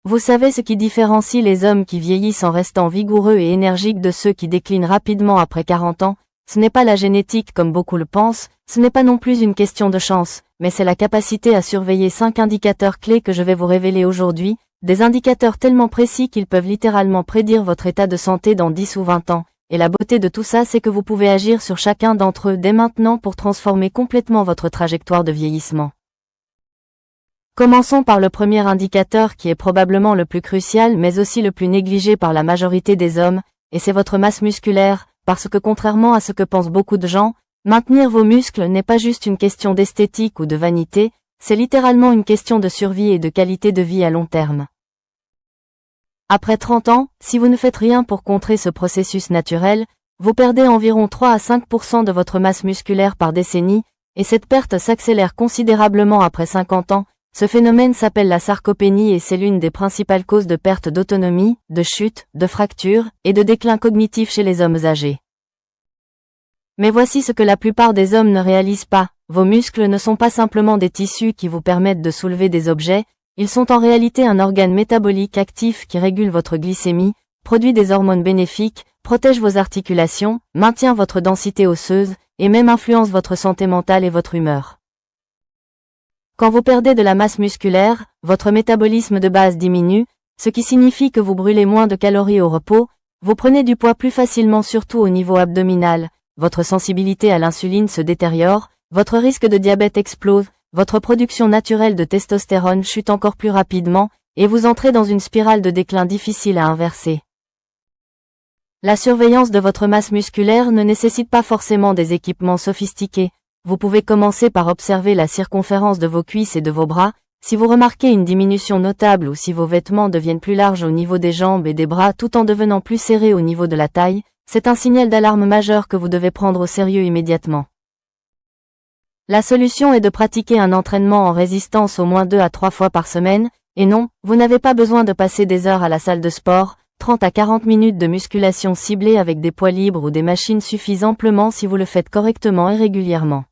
Vous savez ce qui différencie les hommes qui vieillissent en restant vigoureux et énergiques de ceux qui déclinent rapidement après 40 ans? Ce n'est pas la génétique comme beaucoup le pensent, ce n'est pas non plus une question de chance, mais c'est la capacité à surveiller 5 indicateurs clés que je vais vous révéler aujourd'hui, des indicateurs tellement précis qu'ils peuvent littéralement prédire votre état de santé dans 10 ou 20 ans, et la beauté de tout ça c'est que vous pouvez agir sur chacun d'entre eux dès maintenant pour transformer complètement votre trajectoire de vieillissement. Commençons par le premier indicateur qui est probablement le plus crucial mais aussi le plus négligé par la majorité des hommes, et c'est votre masse musculaire, parce que contrairement à ce que pensent beaucoup de gens, maintenir vos muscles n'est pas juste une question d'esthétique ou de vanité, c'est littéralement une question de survie et de qualité de vie à long terme. Après 30 ans, si vous ne faites rien pour contrer ce processus naturel, vous perdez environ 3 à 5% de votre masse musculaire par décennie, et cette perte s'accélère considérablement après 50 ans. Ce phénomène s'appelle la sarcopénie et c'est l'une des principales causes de perte d'autonomie, de chute, de fractures et de déclin cognitif chez les hommes âgés. Mais voici ce que la plupart des hommes ne réalisent pas, vos muscles ne sont pas simplement des tissus qui vous permettent de soulever des objets, ils sont en réalité un organe métabolique actif qui régule votre glycémie, produit des hormones bénéfiques, protège vos articulations, maintient votre densité osseuse, et même influence votre santé mentale et votre humeur. Quand vous perdez de la masse musculaire, votre métabolisme de base diminue, ce qui signifie que vous brûlez moins de calories au repos, vous prenez du poids plus facilement surtout au niveau abdominal, votre sensibilité à l'insuline se détériore, votre risque de diabète explose, votre production naturelle de testostérone chute encore plus rapidement, et vous entrez dans une spirale de déclin difficile à inverser. La surveillance de votre masse musculaire ne nécessite pas forcément des équipements sophistiqués. Vous pouvez commencer par observer la circonférence de vos cuisses et de vos bras. Si vous remarquez une diminution notable ou si vos vêtements deviennent plus larges au niveau des jambes et des bras tout en devenant plus serrés au niveau de la taille, c'est un signal d'alarme majeur que vous devez prendre au sérieux immédiatement. La solution est de pratiquer un entraînement en résistance au moins 2 à 3 fois par semaine, et non, vous n'avez pas besoin de passer des heures à la salle de sport, 30 à 40 minutes de musculation ciblée avec des poids libres ou des machines suffisent amplement si vous le faites correctement et régulièrement.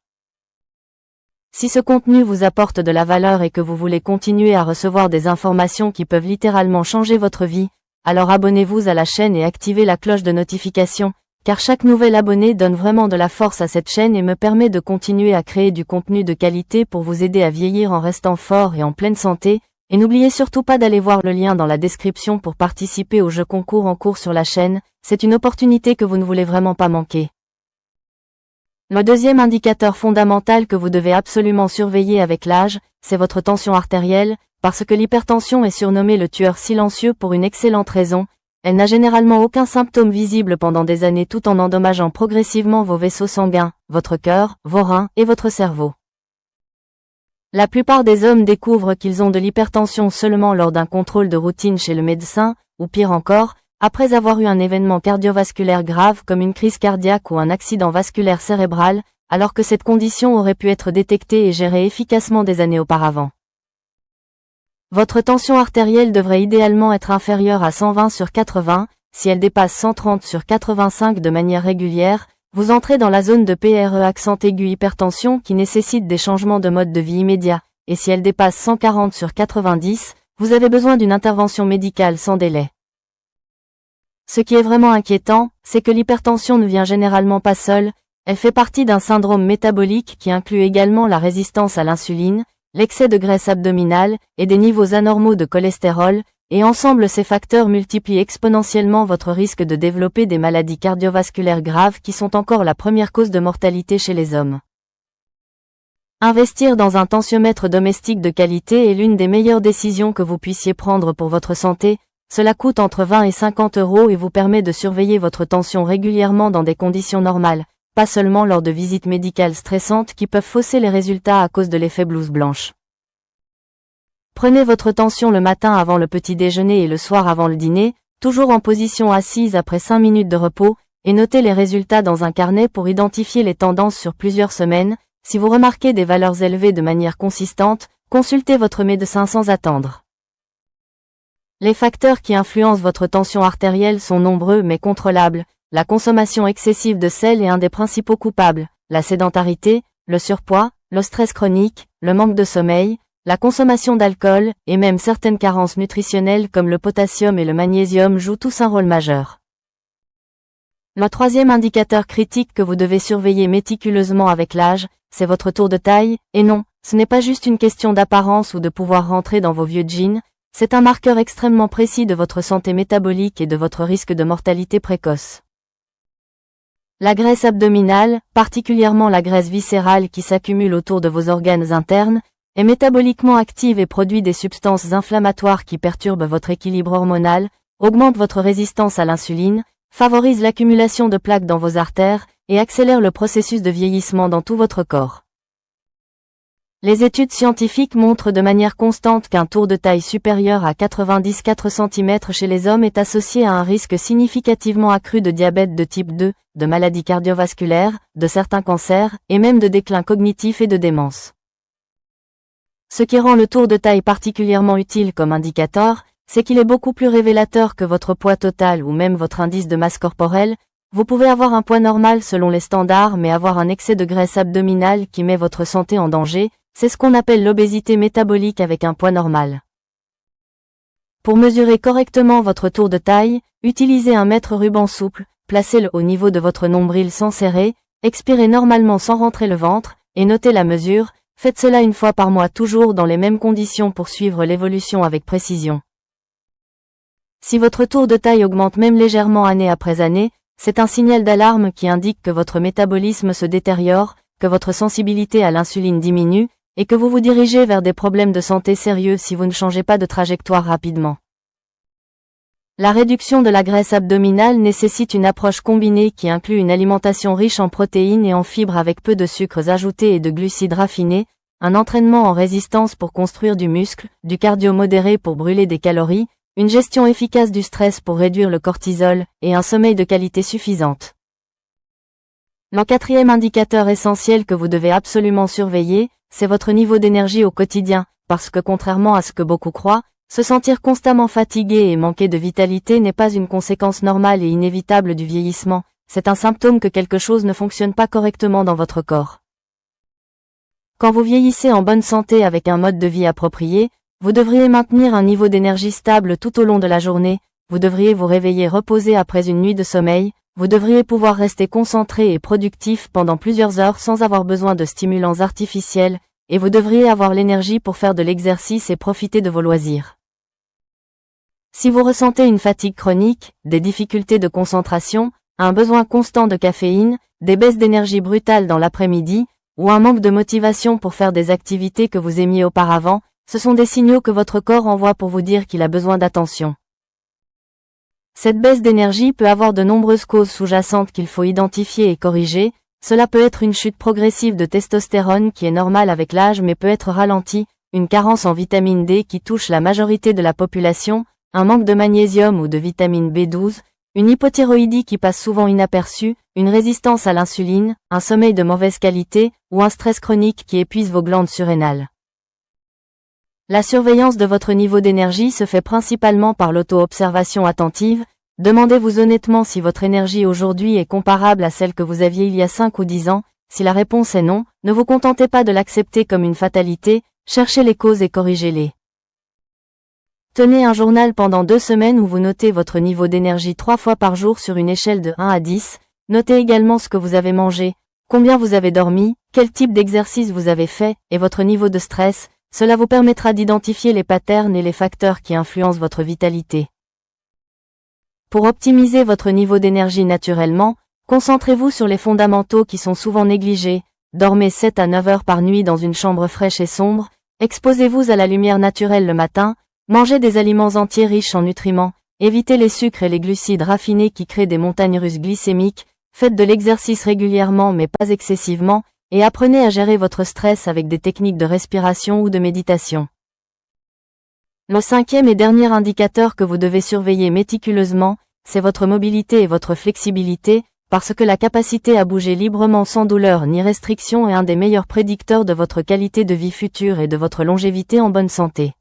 Si ce contenu vous apporte de la valeur et que vous voulez continuer à recevoir des informations qui peuvent littéralement changer votre vie, alors abonnez-vous à la chaîne et activez la cloche de notification, car chaque nouvel abonné donne vraiment de la force à cette chaîne et me permet de continuer à créer du contenu de qualité pour vous aider à vieillir en restant fort et en pleine santé, et n'oubliez surtout pas d'aller voir le lien dans la description pour participer au jeu concours en cours sur la chaîne, c'est une opportunité que vous ne voulez vraiment pas manquer. Le deuxième indicateur fondamental que vous devez absolument surveiller avec l'âge, c'est votre tension artérielle, parce que l'hypertension est surnommée le tueur silencieux pour une excellente raison, elle n'a généralement aucun symptôme visible pendant des années tout en endommageant progressivement vos vaisseaux sanguins, votre cœur, vos reins et votre cerveau. La plupart des hommes découvrent qu'ils ont de l'hypertension seulement lors d'un contrôle de routine chez le médecin, ou pire encore, après avoir eu un événement cardiovasculaire grave comme une crise cardiaque ou un accident vasculaire cérébral, alors que cette condition aurait pu être détectée et gérée efficacement des années auparavant. Votre tension artérielle devrait idéalement être inférieure à 120/80, si elle dépasse 130/85 de manière régulière, vous entrez dans la zone de PRE accent aigu hypertension qui nécessite des changements de mode de vie immédiats, et si elle dépasse 140/90, vous avez besoin d'une intervention médicale sans délai. Ce qui est vraiment inquiétant, c'est que l'hypertension ne vient généralement pas seule, elle fait partie d'un syndrome métabolique qui inclut également la résistance à l'insuline, l'excès de graisse abdominale et des niveaux anormaux de cholestérol, et ensemble ces facteurs multiplient exponentiellement votre risque de développer des maladies cardiovasculaires graves qui sont encore la première cause de mortalité chez les hommes. Investir dans un tensiomètre domestique de qualité est l'une des meilleures décisions que vous puissiez prendre pour votre santé. Cela coûte entre 20 et 50 € et vous permet de surveiller votre tension régulièrement dans des conditions normales, pas seulement lors de visites médicales stressantes qui peuvent fausser les résultats à cause de l'effet blouse blanche. Prenez votre tension le matin avant le petit déjeuner et le soir avant le dîner, toujours en position assise après 5 minutes de repos, et notez les résultats dans un carnet pour identifier les tendances sur plusieurs semaines. Si vous remarquez des valeurs élevées de manière consistante, consultez votre médecin sans attendre. Les facteurs qui influencent votre tension artérielle sont nombreux mais contrôlables. La consommation excessive de sel est un des principaux coupables, la sédentarité, le surpoids, le stress chronique, le manque de sommeil, la consommation d'alcool, et même certaines carences nutritionnelles comme le potassium et le magnésium jouent tous un rôle majeur. Le troisième indicateur critique que vous devez surveiller méticuleusement avec l'âge, c'est votre tour de taille, et non, ce n'est pas juste une question d'apparence ou de pouvoir rentrer dans vos vieux jeans, c'est un marqueur extrêmement précis de votre santé métabolique et de votre risque de mortalité précoce. La graisse abdominale, particulièrement la graisse viscérale qui s'accumule autour de vos organes internes, est métaboliquement active et produit des substances inflammatoires qui perturbent votre équilibre hormonal, augmentent votre résistance à l'insuline, favorisent l'accumulation de plaques dans vos artères, et accélèrent le processus de vieillissement dans tout votre corps. Les études scientifiques montrent de manière constante qu'un tour de taille supérieur à 94 cm chez les hommes est associé à un risque significativement accru de diabète de type 2, de maladies cardiovasculaires, de certains cancers, et même de déclin cognitif et de démence. Ce qui rend le tour de taille particulièrement utile comme indicateur, c'est qu'il est beaucoup plus révélateur que votre poids total ou même votre indice de masse corporelle. Vous pouvez avoir un poids normal selon les standards mais avoir un excès de graisse abdominale qui met votre santé en danger, c'est ce qu'on appelle l'obésité métabolique avec un poids normal. Pour mesurer correctement votre tour de taille, utilisez un mètre-ruban souple, placez-le au niveau de votre nombril sans serrer, expirez normalement sans rentrer le ventre, et notez la mesure, faites cela une fois par mois toujours dans les mêmes conditions pour suivre l'évolution avec précision. Si votre tour de taille augmente même légèrement année après année, c'est un signal d'alarme qui indique que votre métabolisme se détériore, que votre sensibilité à l'insuline diminue, et que vous vous dirigez vers des problèmes de santé sérieux si vous ne changez pas de trajectoire rapidement. La réduction de la graisse abdominale nécessite une approche combinée qui inclut une alimentation riche en protéines et en fibres avec peu de sucres ajoutés et de glucides raffinés, un entraînement en résistance pour construire du muscle, du cardio modéré pour brûler des calories, une gestion efficace du stress pour réduire le cortisol, et un sommeil de qualité suffisante. Le quatrième indicateur essentiel que vous devez absolument surveiller, c'est votre niveau d'énergie au quotidien, parce que contrairement à ce que beaucoup croient, se sentir constamment fatigué et manquer de vitalité n'est pas une conséquence normale et inévitable du vieillissement, c'est un symptôme que quelque chose ne fonctionne pas correctement dans votre corps. Quand vous vieillissez en bonne santé avec un mode de vie approprié, vous devriez maintenir un niveau d'énergie stable tout au long de la journée, vous devriez vous réveiller reposé après une nuit de sommeil, vous devriez pouvoir rester concentré et productif pendant plusieurs heures sans avoir besoin de stimulants artificiels, et vous devriez avoir l'énergie pour faire de l'exercice et profiter de vos loisirs. Si vous ressentez une fatigue chronique, des difficultés de concentration, un besoin constant de caféine, des baisses d'énergie brutales dans l'après-midi, ou un manque de motivation pour faire des activités que vous aimiez auparavant, ce sont des signaux que votre corps envoie pour vous dire qu'il a besoin d'attention. Cette baisse d'énergie peut avoir de nombreuses causes sous-jacentes qu'il faut identifier et corriger. Cela peut être une chute progressive de testostérone qui est normale avec l'âge mais peut être ralentie, une carence en vitamine D qui touche la majorité de la population, un manque de magnésium ou de vitamine B12, une hypothyroïdie qui passe souvent inaperçue, une résistance à l'insuline, un sommeil de mauvaise qualité ou un stress chronique qui épuise vos glandes surrénales. La surveillance de votre niveau d'énergie se fait principalement par l'auto-observation attentive. Demandez-vous honnêtement si votre énergie aujourd'hui est comparable à celle que vous aviez il y a 5 ou 10 ans. Si la réponse est non, ne vous contentez pas de l'accepter comme une fatalité, cherchez les causes et corrigez-les. Tenez un journal pendant 2 semaines où vous notez votre niveau d'énergie 3 fois par jour sur une échelle de 1 à 10. Notez également ce que vous avez mangé, combien vous avez dormi, quel type d'exercice vous avez fait, et votre niveau de stress. Cela vous permettra d'identifier les patterns et les facteurs qui influencent votre vitalité. Pour optimiser votre niveau d'énergie naturellement, concentrez-vous sur les fondamentaux qui sont souvent négligés. Dormez 7 à 9 heures par nuit dans une chambre fraîche et sombre, exposez-vous à la lumière naturelle le matin, mangez des aliments entiers riches en nutriments, évitez les sucres et les glucides raffinés qui créent des montagnes russes glycémiques, faites de l'exercice régulièrement mais pas excessivement, et apprenez à gérer votre stress avec des techniques de respiration ou de méditation. Le cinquième et dernier indicateur que vous devez surveiller méticuleusement, c'est votre mobilité et votre flexibilité, parce que la capacité à bouger librement sans douleur ni restriction est un des meilleurs prédicteurs de votre qualité de vie future et de votre longévité en bonne santé.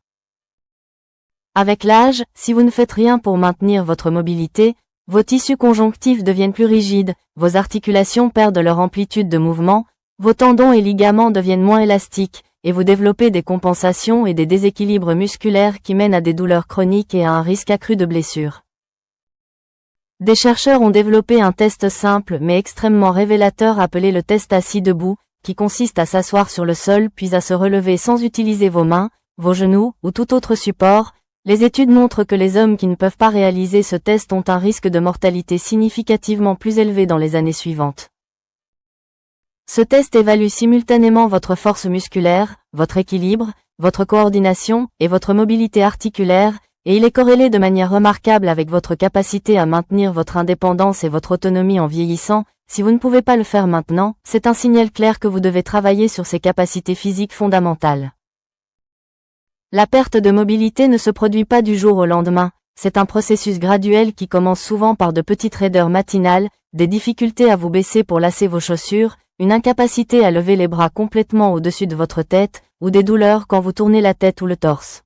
Avec l'âge, si vous ne faites rien pour maintenir votre mobilité, vos tissus conjonctifs deviennent plus rigides, vos articulations perdent leur amplitude de mouvement, vos tendons et ligaments deviennent moins élastiques, et vous développez des compensations et des déséquilibres musculaires qui mènent à des douleurs chroniques et à un risque accru de blessures. Des chercheurs ont développé un test simple mais extrêmement révélateur appelé le test assis debout, qui consiste à s'asseoir sur le sol puis à se relever sans utiliser vos mains, vos genoux ou tout autre support. Les études montrent que les hommes qui ne peuvent pas réaliser ce test ont un risque de mortalité significativement plus élevé dans les années suivantes. Ce test évalue simultanément votre force musculaire, votre équilibre, votre coordination et votre mobilité articulaire, et il est corrélé de manière remarquable avec votre capacité à maintenir votre indépendance et votre autonomie en vieillissant. Si vous ne pouvez pas le faire maintenant, c'est un signal clair que vous devez travailler sur ces capacités physiques fondamentales. La perte de mobilité ne se produit pas du jour au lendemain, c'est un processus graduel qui commence souvent par de petites raideurs matinales, des difficultés à vous baisser pour lasser vos chaussures, une incapacité à lever les bras complètement au-dessus de votre tête, ou des douleurs quand vous tournez la tête ou le torse.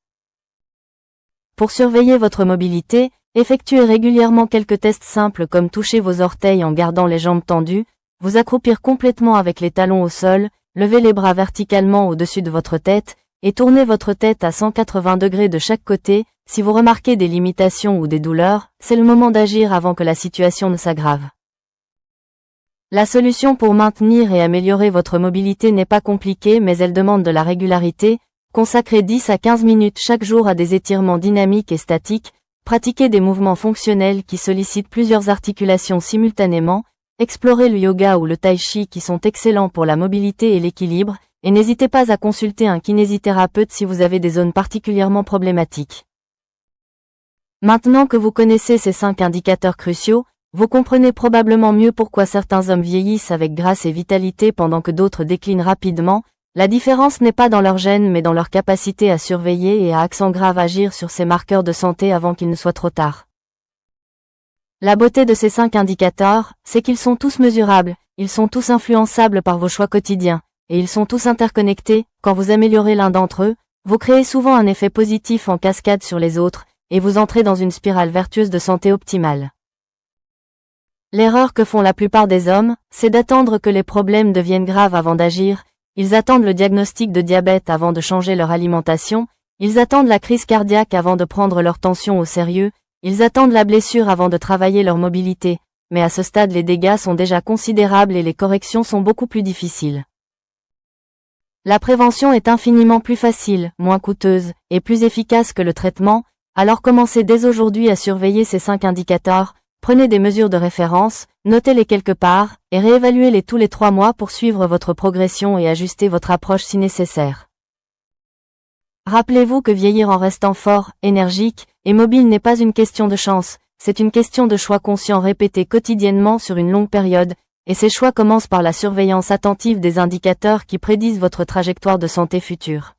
Pour surveiller votre mobilité, effectuez régulièrement quelques tests simples comme toucher vos orteils en gardant les jambes tendues, vous accroupir complètement avec les talons au sol, lever les bras verticalement au-dessus de votre tête, et tournez votre tête à 180 degrés de chaque côté. Si vous remarquez des limitations ou des douleurs, c'est le moment d'agir avant que la situation ne s'aggrave. La solution pour maintenir et améliorer votre mobilité n'est pas compliquée mais elle demande de la régularité. Consacrez 10 à 15 minutes chaque jour à des étirements dynamiques et statiques, pratiquez des mouvements fonctionnels qui sollicitent plusieurs articulations simultanément, explorez le yoga ou le tai chi qui sont excellents pour la mobilité et l'équilibre, et n'hésitez pas à consulter un kinésithérapeute si vous avez des zones particulièrement problématiques. Maintenant que vous connaissez ces 5 indicateurs cruciaux, vous comprenez probablement mieux pourquoi certains hommes vieillissent avec grâce et vitalité pendant que d'autres déclinent rapidement. La différence n'est pas dans leurs gènes mais dans leur capacité à surveiller et à accent grave agir sur ces marqueurs de santé avant qu'il ne soit trop tard. La beauté de ces 5 indicateurs, c'est qu'ils sont tous mesurables, ils sont tous influençables par vos choix quotidiens, et ils sont tous interconnectés. Quand vous améliorez l'un d'entre eux, vous créez souvent un effet positif en cascade sur les autres, et vous entrez dans une spirale vertueuse de santé optimale. L'erreur que font la plupart des hommes, c'est d'attendre que les problèmes deviennent graves avant d'agir. Ils attendent le diagnostic de diabète avant de changer leur alimentation, ils attendent la crise cardiaque avant de prendre leur tension au sérieux, ils attendent la blessure avant de travailler leur mobilité, mais à ce stade les dégâts sont déjà considérables et les corrections sont beaucoup plus difficiles. La prévention est infiniment plus facile, moins coûteuse, et plus efficace que le traitement, alors commencez dès aujourd'hui à surveiller ces 5 indicateurs. Prenez des mesures de référence, notez-les quelque part, et réévaluez-les tous les 3 mois pour suivre votre progression et ajuster votre approche si nécessaire. Rappelez-vous que vieillir en restant fort, énergique et mobile n'est pas une question de chance, c'est une question de choix conscients répétés quotidiennement sur une longue période, et ces choix commencent par la surveillance attentive des indicateurs qui prédisent votre trajectoire de santé future.